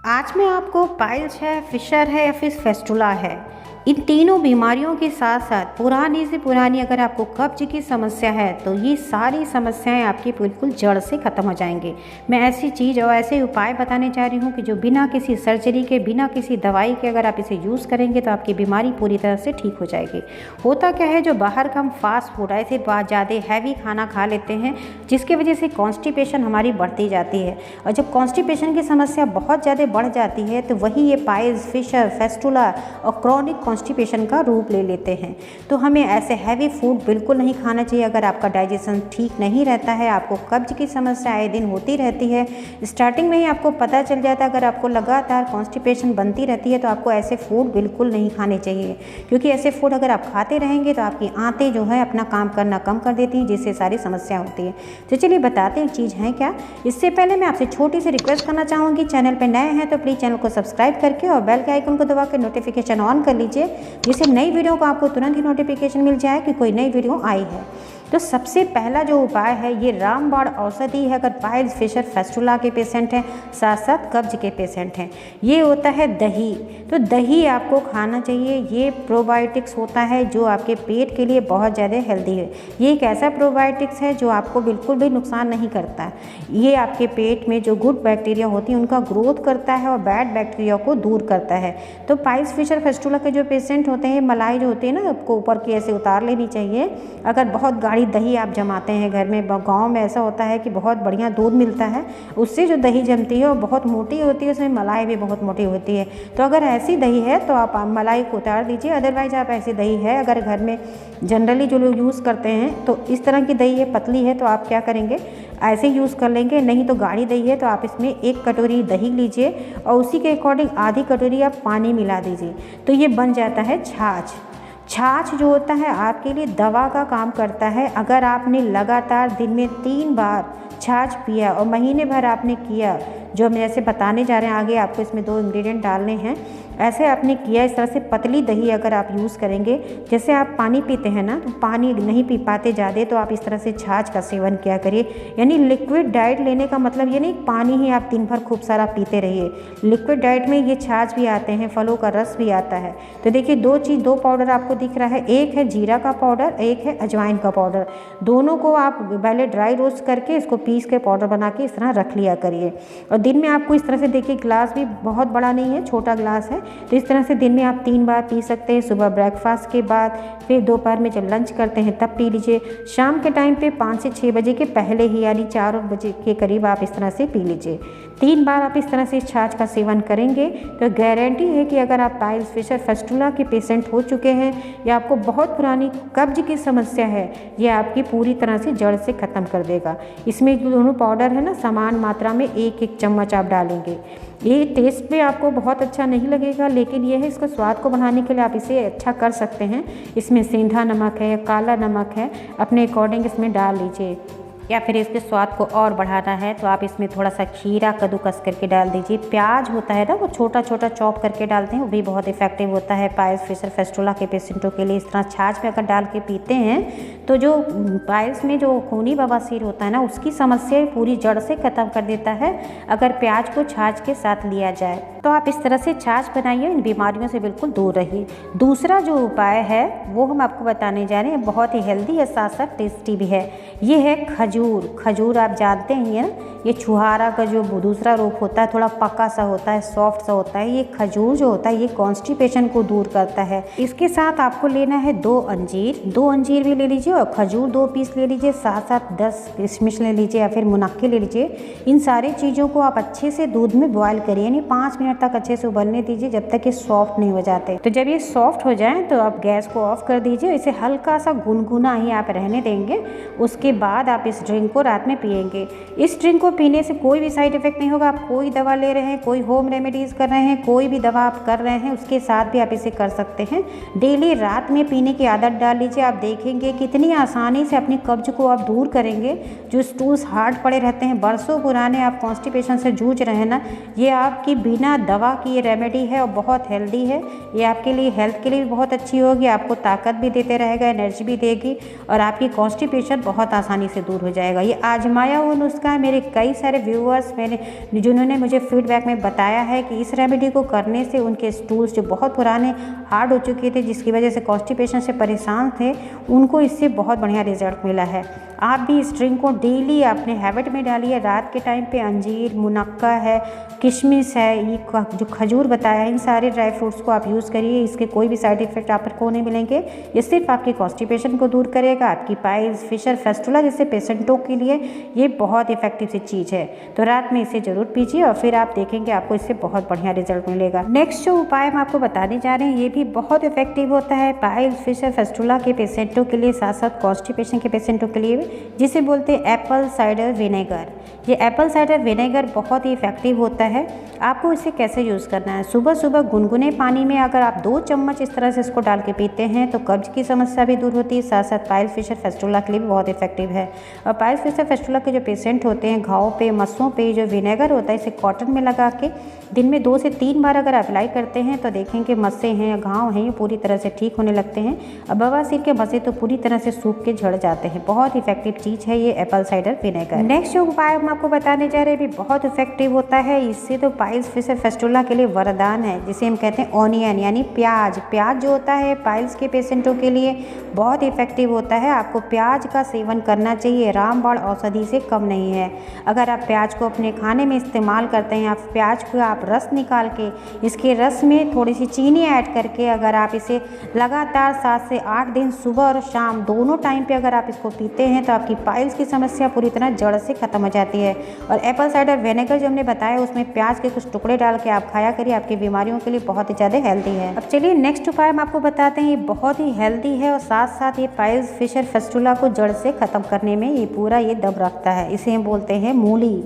आज मैं आपको पाइल्स है, फिशर है या फिर फेस्टुला है, इन तीनों बीमारियों के साथ साथ पुरानी से पुरानी अगर आपको कब्ज की समस्या है तो ये सारी समस्याएं आपकी बिल्कुल जड़ से ख़त्म हो जाएंगे। मैं ऐसी चीज़ और ऐसे उपाय बताने जा रही हूँ कि जो बिना किसी सर्जरी के, बिना किसी दवाई के अगर आप इसे यूज़ करेंगे तो आपकी बीमारी पूरी तरह से ठीक हो जाएगी। होता क्या है, जो बाहर का हम फास्ट फूड ऐसे ज़्यादा हैवी खाना खा लेते हैं जिसकी वजह से कॉन्स्टिपेशन हमारी बढ़ती जाती है, और जब कॉन्स्टिपेशन की समस्या बहुत ज़्यादा बढ़ जाती है तो वही ये पाइल्स, फिशर, फेस्टुला और क्रॉनिक कॉन्स्टिपेशन का रूप ले लेते हैं। तो हमें ऐसे हैवी फूड बिल्कुल नहीं खाना चाहिए। अगर आपका डाइजेशन ठीक नहीं रहता है, आपको कब्ज की समस्या आए दिन होती रहती है, स्टार्टिंग में ही आपको पता चल जाता है, अगर आपको लगातार कॉन्स्टिपेशन बनती रहती है तो आपको ऐसे फूड बिल्कुल नहीं खाने चाहिए, क्योंकि ऐसे फूड अगर आप खाते रहेंगे तो आपकी आंतें जो है अपना काम करना कम कर देती हैं, जिससे सारी समस्या होती है। तो चलिए बताते हैं चीज़ है क्या। इससे पहले मैं आपसे छोटी सी रिक्वेस्ट करना चाहूँगी, चैनल पर नए हैं तो प्लीज़ चैनल को सब्सक्राइब करके और बेल के आइकन को दबा के नोटिफिकेशन ऑन कर लीजिए, जिससे नई वीडियो को आपको तुरंत ही नोटिफिकेशन मिल जाए कि कोई नई वीडियो आई है। तो सबसे पहला जो उपाय है ये रामबाण औषधि है। अगर पाइल्स, फिशर, फेस्टुला के पेशेंट हैं, साथ साथ कब्ज के पेशेंट हैं, ये होता है दही। तो दही आपको खाना चाहिए। ये प्रोबायोटिक्स होता है जो आपके पेट के लिए बहुत ज़्यादा हेल्दी है। ये एक ऐसा प्रोबायोटिक्स है जो आपको बिल्कुल भी नुकसान नहीं करता। ये आपके पेट में जो गुड बैक्टीरिया होती है उनका ग्रोथ करता है और बैड बैक्टीरिया को दूर करता है। तो पाइल्स, फिशर, फेस्टुला के जो पेशेंट होते हैं, मलाई जो होती है ना, आपको ऊपर की ऐसे उतार लेनी चाहिए। अगर बहुत गाढ़ी दही आप जमाते हैं घर में, गांव में ऐसा होता है कि बहुत बढ़िया दूध मिलता है, उससे जो दही जमती है वो बहुत मोटी होती है, उसमें मलाई भी बहुत मोटी होती है। तो अगर ऐसी दही है तो आप मलाई को उतार दीजिए। अदरवाइज आप ऐसी दही है, अगर घर में जनरली जो लोग यूज़ करते हैं तो इस तरह की दही है, पतली है, तो आप क्या करेंगे, ऐसे यूज़ कर लेंगे। नहीं तो गाढ़ी दही है तो आप इसमें 1 कटोरी दही लीजिए और उसी के अकॉर्डिंग आधी कटोरी आप पानी मिला दीजिए, तो ये बन जाता है छाछ। छाछ जो होता है आपके लिए दवा का काम करता है। अगर आपने लगातार दिन में 3 बार छाछ पिया और महीने भर आपने किया, जो हम ऐसे बताने जा रहे हैं आगे, आपको इसमें 2 इंग्रेडिएंट डालने हैं, ऐसे आपने किया, इस तरह से पतली दही अगर आप यूज़ करेंगे, जैसे आप पानी पीते हैं ना, तो पानी नहीं पी पाते ज़्यादा, तो आप इस तरह से छाछ का सेवन किया करिए। यानी लिक्विड डाइट लेने का मतलब ये नहीं पानी ही आप दिन भर खूब सारा पीते रहिए। लिक्विड डाइट में ये छाछ भी आते हैं, फलों का रस भी आता है। तो देखिए 2 पाउडर आपको दिख रहा है, एक है जीरा का पाउडर, एक है अजवाइन का पाउडर। दोनों को आप पहले ड्राई रोस्ट करके इसको पीस के पाउडर बना के इस तरह रख लिया करिए। और दिन में आपको इस तरह से, देखिए ग्लास भी बहुत बड़ा नहीं है, छोटा ग्लास है, तो इस तरह से दिन में आप 3 बार पी सकते हैं। सुबह ब्रेकफास्ट के बाद, फिर दोपहर में जब लंच करते हैं तब पी लीजिए। शाम के टाइम पे 5 से 6 बजे के पहले ही, यानी 4 बजे के करीब आप इस तरह से पी लीजिए। 3 बार आप इस तरह से छाछ का सेवन करेंगे तो गारंटी है कि अगर आप पाइल्स, फिशर, फेस्टुला के पेशेंट हो चुके हैं या आपको बहुत पुरानी कब्ज की समस्या है, ये आपकी पूरी तरह से जड़ से ख़त्म कर देगा। इसमें जो दोनों पाउडर है ना, समान मात्रा में 1-1 चम्मच आप डालेंगे। ये टेस्ट में आपको बहुत अच्छा नहीं लगेगा, लेकिन यह है, इसको स्वाद को बढ़ाने के लिए आप इसे अच्छा कर सकते हैं। इसमें सेंधा नमक है, काला नमक है, अपने अकॉर्डिंग इसमें डाल लीजिए। या फिर इसके स्वाद को और बढ़ाना है तो आप इसमें थोड़ा सा खीरा कद्दूकस करके डाल दीजिए। प्याज होता है ना, वो छोटा छोटा चॉप करके डालते हैं, वो भी बहुत इफेक्टिव होता है पाइल्स, फिशर, फेस्टुला के पेशेंटों के लिए। इस तरह छाछ में अगर डाल के पीते हैं तो जो पाइल्स में जो खूनी बवासीर होता है ना, उसकी समस्या पूरी जड़ से ख़त्म कर देता है अगर प्याज को छाछ के साथ लिया जाए। तो आप इस तरह से छाछ बनाइए, इन बीमारियों से बिल्कुल दूर रहिए। दूसरा जो उपाय है वो हम आपको बताने जा रहे हैं, बहुत ही हेल्दी है, साथ साथ टेस्टी भी है। ये है खजूर। खजूर आप जानते हैं ना, ये छुहारा का जो दूसरा रूप होता है, थोड़ा पका सा होता है, सॉफ्ट सा होता है। ये खजूर जो होता है ये कॉन्स्टिपेशन को दूर करता है। इसके साथ आपको लेना है 2 अंजीर, 2 अंजीर भी ले लीजिए और खजूर 2 पीस ले लीजिए, साथ साथ 10 किशमिश ले लीजिए या फिर मुनक्के ले लीजिए। इन सारी चीज़ों को आप अच्छे से दूध में बॉयल करिए, यानी 5 मिनट तक अच्छे से उबलने दीजिए, जब तक ये सॉफ्ट नहीं हो जाते। तो जब ये सॉफ्ट हो जाए तो आप गैस को ऑफ कर दीजिए। इसे हल्का सा गुनगुना ही आप रहने देंगे। उसके बाद आप इस ड्रिंक को रात में पिएंगे। इस ड्रिंक को पीने से कोई भी साइड इफेक्ट नहीं होगा। आप कोई दवा ले रहे हैं, कोई होम रेमेडीज़ कर रहे हैं, कोई भी दवा आप कर रहे हैं, उसके साथ भी आप इसे कर सकते हैं। डेली रात में पीने की आदत डाल लीजिए। आप देखेंगे कितनी आसानी से अपनी कब्ज को आप दूर करेंगे। जो स्टूल्स हार्ड पड़े रहते हैं, बरसों पुराने आप कॉन्स्टिपेशन से जूझ रहे हैं ना, ये आपकी बिना दवा की ये रेमेडी है और बहुत हेल्दी है। ये आपके लिए, हेल्थ के लिए भी बहुत अच्छी होगी, आपको ताकत भी देते रहेगा, एनर्जी भी देगी और आपकी कॉन्स्टिपेशन बहुत आसानी से दूर हो जाएगा। ये आजमाया हुआ नुस्खा है। मेरे कई सारे व्यूअर्स जिन्होंने मुझे फीडबैक में बताया है कि इस रेमेडी को करने से उनके स्टूल्स जो बहुत पुराने हार्ड हो चुके थे, जिसकी वजह से कॉन्स्टिपेशन से परेशान थे, उनको इससे बहुत बढ़िया रिजल्ट मिला है। आप भी इस ड्रिंक को डेली अपने हैबिट में डालिए। रात के टाइम पे अंजीर, मुनक्का है, किशमिश है, ये जो खजूर बताया है, इन सारे ड्राई फ्रूट्स को आप यूज़ करिए। इसके कोई भी साइड इफेक्ट आपको नहीं मिलेंगे। ये सिर्फ आपकी कॉन्स्टिपेशन को दूर करेगा। आपकी पाइल्स, फिशर, फेस्टुला जैसे पेशेंटों के लिए ये बहुत इफेक्टिव सी चीज़ है। तो रात में इसे ज़रूर पीजिए और फिर आप देखेंगे आपको इससे बहुत बढ़िया रिजल्ट मिलेगा। नेक्स्ट जो उपाय हम आपको बताने जा रहे हैं ये भी बहुत इफेक्टिव होता है पाइल्स, फिशर, फेस्टुला के पेशेंटों के लिए, साथ साथ कॉन्स्टिपेशन के पेशेंटों के लिए, जिसे बोलते हैं एप्पल साइडर विनेगर। ये एप्पल साइडर विनेगर बहुत ही इफेक्टिव होता है। आपको इसे कैसे यूज़ करना है, सुबह सुबह गुनगुने पानी में अगर आप 2 चम्मच इस तरह से इसको डाल के पीते हैं तो कब्ज की समस्या भी दूर होती है। साथ साथ पाइल्स, फिशर, फेस्टुला के लिए भी बहुत इफेक्टिव है। और पाइल्स, फिशर, फेस्टुला के जो पेशेंट होते हैं, घाव पे, मस्सों पे जो विनेगर होता है, इसे कॉटन में लगा के दिन में 2 से 3 बार अगर अप्लाई करते हैं तो देखेंगे मस्से हैं या घाव हैं ये पूरी तरह से ठीक होने लगते हैं। और बवासीर के मस्से तो पूरी तरह से सूख के झड़ जाते हैं। बहुत इफेक्टिव चीज़ है ये एप्पल साइडर विनेगर। नेक्स्ट जो उपाय हम आपको बताने जा रहे हैं भी बहुत इफेक्टिव होता है। इससे तो पाइल्स, फिशर, फेस्टुला के लिए वरदान है, जिसे हम कहते हैं ऑनियन यानी प्याज। प्याज जो होता है पाइल्स के पेशेंटों के लिए बहुत इफेक्टिव होता है। आपको प्याज का सेवन करना चाहिए, रामबाण औषधि से कम नहीं है। अगर आप प्याज को अपने खाने में इस्तेमाल करते हैं, आप प्याज को आप रस निकाल के इसके रस में थोड़ी सी चीनी ऐड करके अगर आप इसे लगातार 7 से 8 दिन सुबह और शाम दोनों टाइम पे अगर आप इसको पीते हैं तो आपकी पाइल्स की समस्या पूरी तरह जड़ से खत्म हो जाती है। और एप्पल साइडर विनेगर जो हमने बताया उसमें प्याज के कुछ टुकड़े डाल के आप खाया करिए, आपकी बीमारियों के लिए बहुत ही ज़्यादा हेल्दी है। अब चलिए नेक्स्ट उपाय हम आपको बताते हैं। ये बहुत ही हेल्दी है और साथ साथ ये पाइल्स, फिशर, फेस्टुला को जड़ से ख़त्म करने में ये पूरा ये दम रखता है। इसे हम बोलते हैं मूली।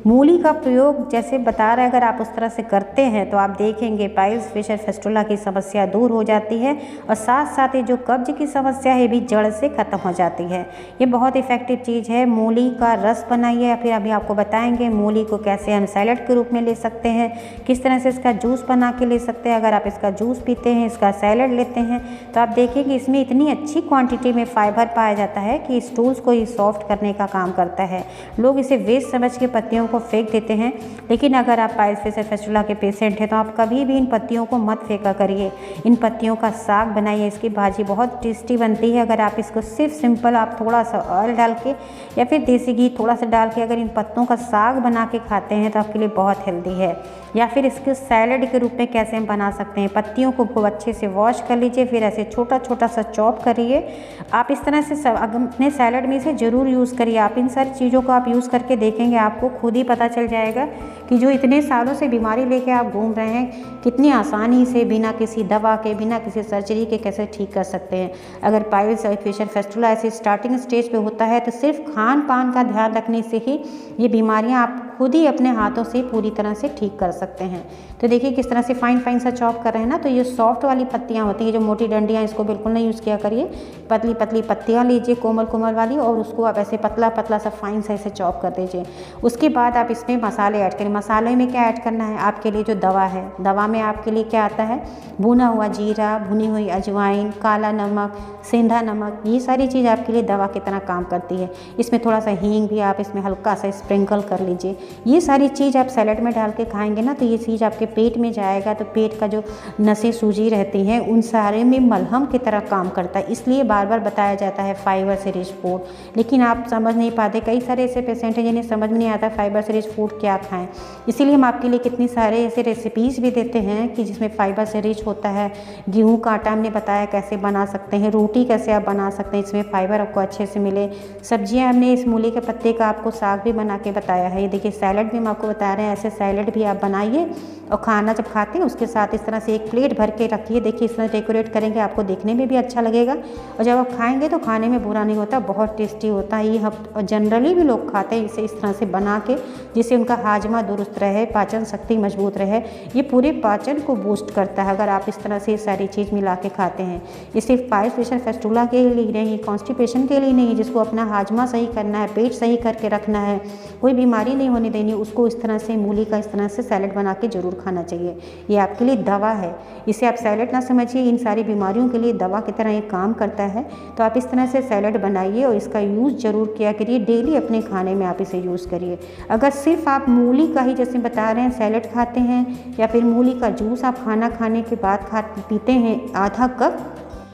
मूली का प्रयोग जैसे बता रहे हैं अगर आप उस तरह से करते हैं तो आप देखेंगे पाइल्स, फिशर, फेस्टुला की समस्या दूर हो जाती है और साथ साथ ये जो कब्ज की समस्या है भी जड़ से ख़त्म हो जाती है। ये बहुत इफेक्टिव चीज़ है। मूली का रस बनाइए या फिर अभी आपको बताएंगे मूली को कैसे हम सैलेड के रूप में ले सकते हैं, किस तरह से इसका जूस बना के ले सकते हैं। अगर आप इसका जूस पीते हैं, इसका सैलेड लेते हैं तो आप देखेंगे इसमें इतनी अच्छी क्वांटिटी में फाइबर पाया जाता है कि स्टूल्स को ये सॉफ्ट करने का काम करता है। लोग इसे वेस्ट समझ के पत्तियों को फेंक देते हैं, लेकिन अगर आप पाइल्स, फिशर, फेस्टुला के पेशेंट हैं तो आप कभी भी इन पत्तियों को मत फेंका करिए। इन पत्तियों का साग बनाइए, इसकी भाजी बहुत टेस्टी बनती है। अगर आप इसको सिर्फ सिंपल आप थोड़ा सा ऑयल डाल के या फिर देसी घी थोड़ा सा डाल के अगर इन पत्तों का साग बना के खाते हैं तो आपके लिए बहुत हेल्दी है। या फिर इसके सैलड के रूप में कैसे हम बना सकते हैं, पत्तियों को खूब अच्छे से वॉश कर लीजिए, फिर ऐसे छोटा छोटा सा चॉप करिए। आप इस तरह से अपने सैलड में इसे ज़रूर यूज़ करिए। आप इन सारी चीज़ों को आप यूज़ करके देखेंगे, आपको खुद ही पता चल जाएगा कि जो इतने सालों से बीमारी लेके आप घूम रहे हैं कितनी आसानी से बिना किसी दवा के, बिना किसी सर्जरी के कैसे ठीक कर सकते हैं। अगर पाइल्स, फिशर, फेस्टुला ऐसे स्टार्टिंग स्टेज पे होता है तो सिर्फ खान पान का ध्यान रखने से ही ये बीमारियां आप खुद ही अपने हाथों से पूरी तरह से ठीक कर सकते हैं। तो देखिए किस तरह से फाइन सा चॉप कर रहे हैं ना। तो ये सॉफ्ट वाली पत्तियां होती है, जो मोटी डंडियां, इसको बिल्कुल नहीं यूज़ किया करिए। पतली पतली पत्तियां लीजिए, कोमल कोमल वाली, और उसको आप ऐसे पतला पतला सा फाइन सा ऐसे चॉप कर दीजिए। उसके बाद आप इसमें मसाले ऐड करें। मसाले में क्या ऐड करना है, आपके लिए जो दवा है, दवा में आपके लिए क्या आता है, भुना हुआ जीरा, भुनी हुई अजवाइन, काला नमक, सेंधा नमक, ये सारी चीज़ आपके लिए दवा की तरह काम करती है। इसमें थोड़ा सा हींग भी आप इसमें हल्का सा स्प्रिंकल कर लीजिए। ये सारी चीज़ आप सैलेड में डाल के खाएंगे ना तो ये चीज़ आपके पेट में जाएगा तो पेट का जो नसें सूजी रहती हैं उन सारे में मलहम की तरह काम करता है। इसलिए बार बार बताया जाता है फाइबर से रिच फूड, लेकिन आप समझ नहीं पाते। कई सारे ऐसे पेशेंट हैं जिन्हें समझ में नहीं आता फाइबर से रिच फूड क्या खाएं। इसीलिए हम आपके लिए कितनी सारे ऐसे रेसिपीज़ भी देते हैं कि जिसमें फाइबर से रिच होता है। गेहूँ का आटा हमने बताया कैसे बना सकते हैं, रोटी कैसे आप बना सकते हैं, इसमें फाइबर आपको अच्छे से मिले। सब्जियाँ हमने इस मूली के पत्ते का आपको साग भी बना के बताया है। ये देखिए सैलड भी हम आपको बता रहे हैं, ऐसे सैलड भी आप बनाइए और खाना जब खाते हैं उसके साथ इस तरह से एक प्लेट भर के रखिए। देखिए इस तरह डेकोरेट करेंगे, आपको देखने में भी अच्छा लगेगा और जब आप खाएंगे तो खाने में बुरा नहीं होता, बहुत टेस्टी होता है। ये हम जनरली भी लोग खाते हैं इसे इस तरह से बना के, जिससे उनका हाजमा दूर दुरुस्त रहे, पाचन शक्ति मजबूत रहे। ये पूरे पाचन को बूस्ट करता है अगर आप इस तरह से सारी चीज़ मिला के खाते हैं। ये सिर्फ पाइल्स, फिशर, फेस्टुला के लिए नहीं, कॉन्स्टिपेशन के लिए नहीं, जिसको अपना हाजमा सही करना है, पेट सही करके रखना है, कोई बीमारी नहीं होने देनी, उसको इस तरह से मूली का इस तरह से सैलेड बना के ज़रूर खाना चाहिए। ये आपके लिए दवा है, इसे आप सैलेड ना समझिए, इन सारी बीमारियों के लिए दवा की तरह ये काम करता है। तो आप इस तरह से सैलेड बनाइए और इसका यूज़ ज़रूर किया करिए, डेली अपने खाने में आप इसे यूज़ करिए। अगर सिर्फ आप मूली का ही जैसे बता रहे हैं सैलेड खाते हैं, या फिर मूली का जूस आप खाना खाने के बाद पीते हैं आधा कप,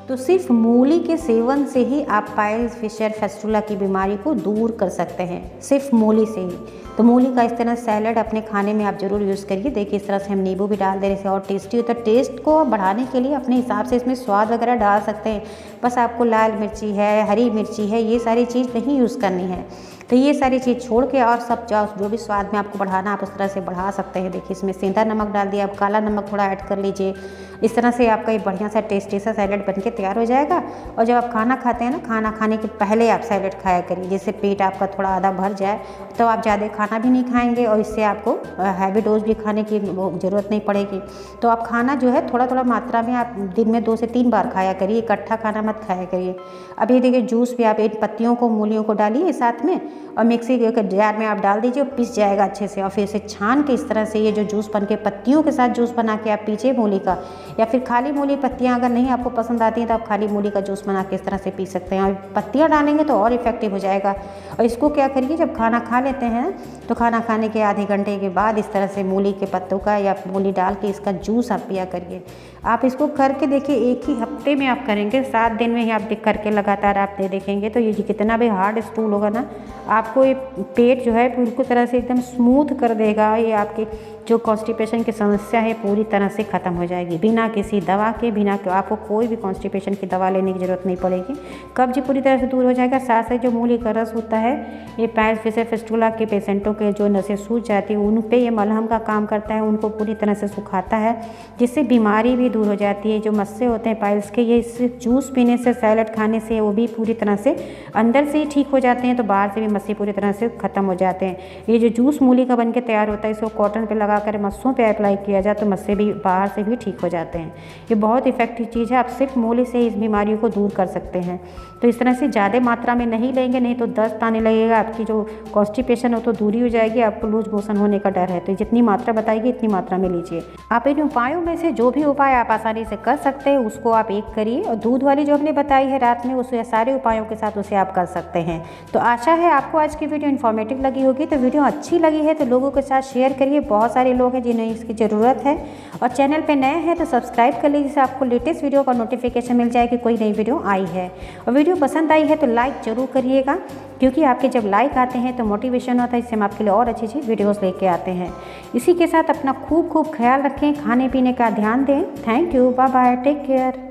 तो सिर्फ मूली के सेवन से ही आप पाइल्स, फिशर, फेस्टुला की बीमारी को दूर कर सकते हैं, सिर्फ मूली से ही। तो मूली का इस तरह सैलड अपने खाने में आप ज़रूर यूज़ करिए। देखिए इस तरह से हम नींबू भी डाल दे रहे हैं और टेस्टी होता है। टेस्ट को बढ़ाने के लिए अपने हिसाब से इसमें स्वाद वगैरह डाल सकते हैं, बस आपको लाल मिर्ची है, हरी मिर्ची है, ये सारी चीज़ नहीं यूज़ करनी है। तो ये सारी चीज़ छोड़ के और सब जो भी स्वाद में आपको बढ़ाना आप उस तरह से बढ़ा सकते हैं। देखिए इसमें सेंधा नमक डाल दिया, आप काला नमक थोड़ा ऐड कर लीजिए। इस तरह से आपका एक बढ़िया सा टेस्टी सा सैलेड बन के तैयार हो जाएगा। और जब आप खाना खाते हैं ना, खाना खाने के पहले आप सैलेड खाया करिए, जिससे पेट आपका थोड़ा आधा भर जाए, तो आप ज़्यादा खाना भी नहीं खाएंगे और इससे आपको हैवी डोज भी खाने की ज़रूरत नहीं पड़ेगी। तो आप खाना जो है थोड़ा थोड़ा मात्रा में आप दिन में 2 से 3 बार खाया करिए, इकट्ठा खाना मत खाया करिए। अब ये देखिए जूस भी आप इन पत्तियों को, मूलियों को डालिए साथ में और मिक्सी के जार में आप डाल दीजिए और पिस जाएगा अच्छे से। और फिर इसे छान के इस तरह से ये जो जूस बन के पत्तियों के साथ जूस बना के आप पीजिए मूली का, या फिर खाली मूली पत्तियां अगर नहीं आपको पसंद आती हैं तो आप खाली मूली का जूस बना के इस तरह से पी सकते हैं। और पत्तियां डालेंगे तो और इफेक्टिव हो जाएगा। और इसको क्या करिए, जब खाना खा लेते हैं तो खाना खाने के आधे घंटे के बाद इस तरह से मूली के पत्तों का या मूली डाल के इसका जूस आप पिया करिए। आप इसको करके देखिए, एक ही हफ्ते में आप करेंगे, 7 दिन में ही आप करके लगातार आप देखेंगे तो ये कितना भी हार्ड स्टूल होगा ना, आपको ये पेट जो है बिल्कुल तरह से एकदम स्मूथ कर देगा। ये आपके जो कॉन्स्टिपेशन की समस्या है पूरी तरह से ख़त्म हो जाएगी, बिना किसी दवा के, बिना आपको कोई भी कॉन्स्टिपेशन की दवा लेने की ज़रूरत नहीं पड़ेगी। कब्ज पूरी तरह से दूर हो जाएगा। साथ साथ जो मूली का रस होता है, ये पाइल्स, फिशर, फेस्टुला के पेशेंटों के जो नसें सूज जाती है उन पे ये मलहम का काम करता है, उनको पूरी तरह से सुखाता है, जिससे बीमारी भी दूर हो जाती है। जो मस्से होते हैं पाइल्स के, ये सिर्फ जूस पीने से, सैलड खाने से वो भी पूरी तरह से अंदर से ही ठीक हो जाते हैं, तो बाहर से भी मस्से पूरी तरह से ख़त्म हो जाते हैं। ये जो जूस मूली का बन के तैयार होता है, इसको कॉटन पे लगा कर मस्सों पे अप्लाई किया जाए तो मस्से भी बाहर से भी ठीक हो जाते हैं। ये बहुत इफेक्टिव चीज़ है। आप सिर्फ मूली से इस बीमारियों को दूर कर सकते हैं। तो इस तरह से ज़्यादा मात्रा में नहीं लेंगे, नहीं तो दस्त आने लगेगा, आपकी जो कॉन्स्टिपेशन हो तो दूरी हो जाएगी, आपको लूज मोशन होने का डर है। तो जितनी मात्रा बताएगी इतनी मात्रा में लीजिए। आप इन उपायों में से जो भी उपाय आप आसानी से कर सकते हैं उसको आप एक करिए, और दूध वाली जो हमने बताई है रात में, उसे सारे उपायों के साथ उसे आप कर सकते हैं। तो आशा है आपको आज की वीडियो इन्फॉर्मेटिव लगी होगी। तो वीडियो अच्छी लगी है तो लोगों के साथ शेयर करिए, बहुत सारे लोग हैं जिन्हें इसकी ज़रूरत है। और चैनल पे नए हैं तो सब्सक्राइब कर लीजिए, जिससे आपको लेटेस्ट वीडियो का नोटिफिकेशन मिल जाए कि कोई नई वीडियो आई है। और वीडियो पसंद आई है तो लाइक ज़रूर करिएगा, क्योंकि आपके जब लाइक आते हैं तो मोटिवेशन होता है, इससे हम आपके लिए और अच्छी वीडियोस लेके आते हैं। इसी के साथ अपना खूब ख्याल रखें, खाने पीने का ध्यान दें। Thank you, bye bye, take care.